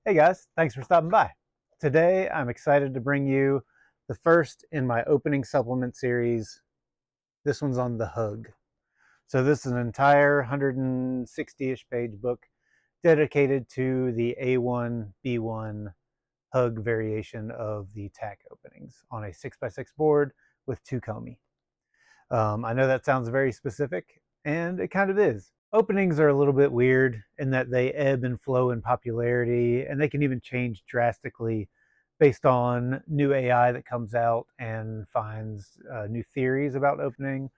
Hey guys, thanks for stopping by. Today I'm excited to bring you the first in my opening supplement series. This one's on the hug. So this is an entire 160-ish page book dedicated to the A1, B1 hug variation of the tack openings on a 6x6 board with 2 komi. I know that sounds very specific, and it kind of is. Openings are a little bit weird in that they ebb and flow in popularity, and they can even change drastically based on new AI that comes out and finds new theories about opening,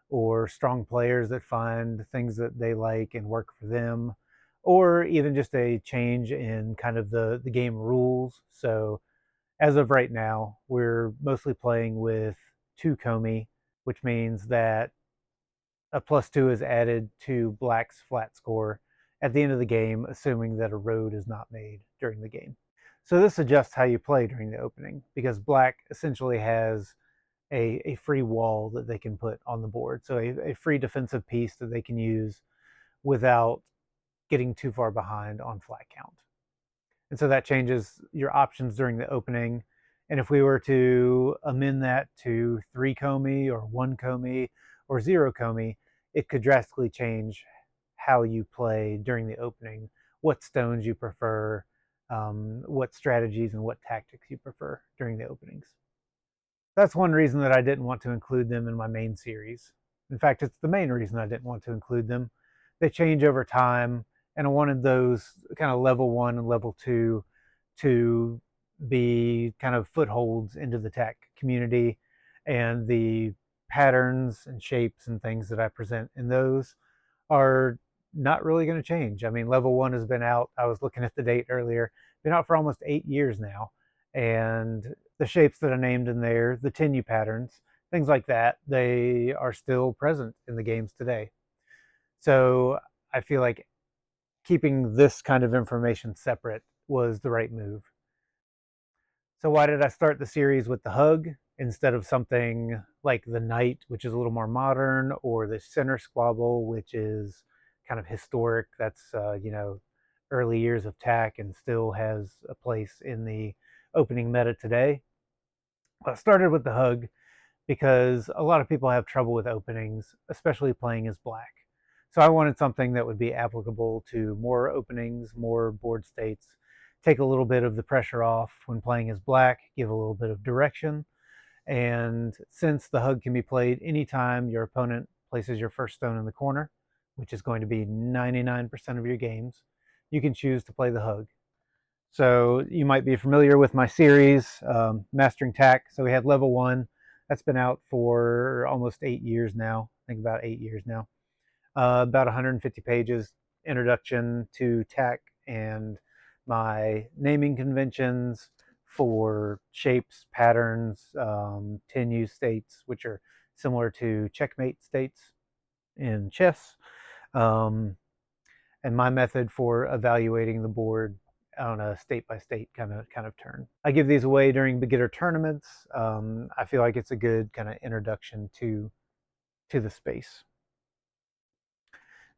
or strong players that find things that they like and work for them, or even just a change in kind of the game rules. So as of right now, we're mostly playing with 2 komi, which means that a +2 is added to black's flat score at the end of the game, assuming that a road is not made during the game. So this adjusts how you play during the opening, because black essentially has a free wall that they can put on the board. So a free defensive piece that they can use without getting too far behind on flat count. And so that changes your options during the opening. And if we were to amend that to 3 komi or 1 komi or 0 komi, it could drastically change how you play during the opening, what stones you prefer, what strategies and what tactics you prefer during the openings. That's one reason that I didn't want to include them in my main series. In fact, it's the main reason I didn't want to include them. They change over time, and I wanted those kind of level 1 and level 2 to be kind of footholds into the tech community, and the patterns and shapes and things that I present in those are not really going to change. I mean, level 1 has been out. I was looking at the date earlier, been out for almost 8 years now. And the shapes that I named in there, the tenue patterns, things like that, they are still present in the games today. So I feel like keeping this kind of information separate was the right move. So why did I start the series with the hug instead of something like the knight, which is a little more modern, or the center squabble, which is kind of historic? That's early years of tack and still has a place in the opening meta today. I started with the hug because a lot of people have trouble with openings, especially playing as black. So I wanted something that would be applicable to more openings, more board states, take a little bit of the pressure off when playing as black, give a little bit of direction. And since the hug can be played anytime your opponent places your first stone in the corner, which is going to be 99% of your games, you can choose to play the hug. So you might be familiar with my series, Mastering Tack. So we had level 1. That's been out for almost 8 years now. I think about 8 years now. About 150 pages, introduction to tack and my naming conventions for shapes, patterns, 10-use states, which are similar to checkmate states in chess, um, and my method for evaluating the board on a state by state kind of turn. I give these away during beginner tournaments. I feel like it's a good kind of introduction to the space.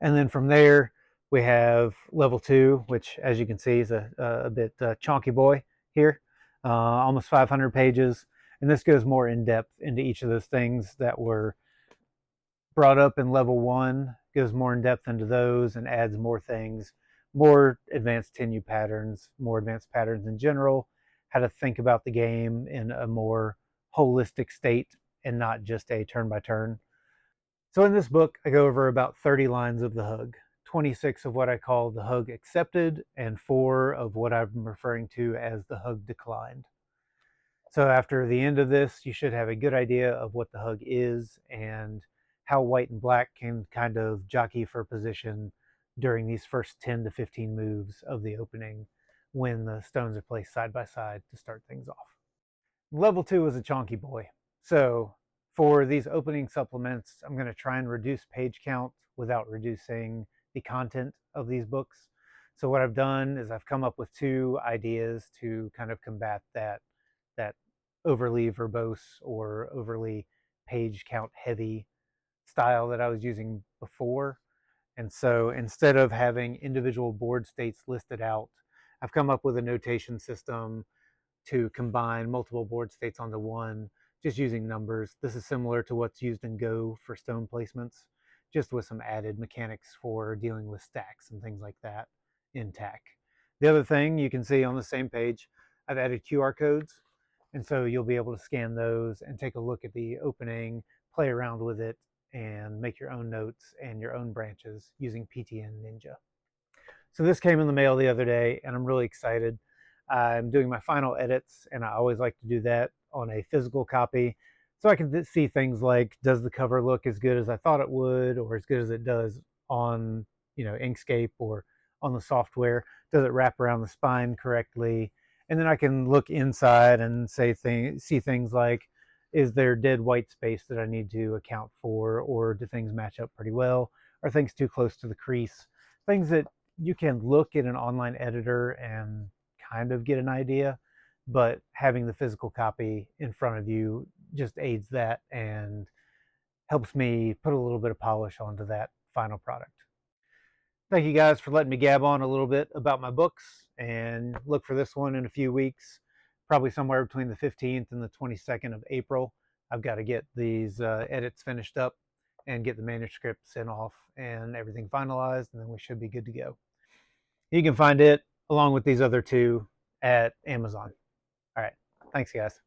And then from there, we have level 2, which, as you can see, is a bit chonky boy here, almost 500 pages. And this goes more in depth into each of those things that were brought up in level 1, goes more in depth into those and adds more things, more advanced tenue patterns, more advanced patterns in general, how to think about the game in a more holistic state and not just a turn by turn. So in this book, I go over about 30 lines of the hug, 26 of what I call the hug accepted, and 4 of what I'm referring to as the hug declined. So after the end of this, you should have a good idea of what the hug is and how white and black can kind of jockey for position during these first 10 to 15 moves of the opening when the stones are placed side by side to start things off. Level 2 is a chonky boy. So for these opening supplements, I'm going to try and reduce page count without reducing the content of these books. So what I've done is I've come up with 2 ideas to kind of combat that overly verbose or overly page count heavy style that I was using before. And so instead of having individual board states listed out, I've come up with a notation system to combine multiple board states onto one, just using numbers. This is similar to what's used in Go for stone placements, just with some added mechanics for dealing with stacks and things like that in TAC. The other thing you can see on the same page, I've added QR codes, and so you'll be able to scan those and take a look at the opening, play around with it, and make your own notes and your own branches using PTN Ninja. So this came in the mail the other day, and I'm really excited. I'm doing my final edits, and I always like to do that on a physical copy so I can see things like, does the cover look as good as I thought it would, or as good as it does on, Inkscape or on the software? Does it wrap around the spine correctly? And then I can look inside and see things like, is there dead white space that I need to account for, or do things match up pretty well? Are things too close to the crease? Things that you can look at an online editor and kind of get an idea, but having the physical copy in front of you just aids that and helps me put a little bit of polish onto that final product. Thank you guys for letting me gab on a little bit about my books, and look for this one in a few weeks, probably somewhere between the 15th and the 22nd of April. I've got to get these edits finished up and get the manuscript sent off and everything finalized, and then we should be good to go. You can find it along with these other two at Amazon. All right. Thanks, guys.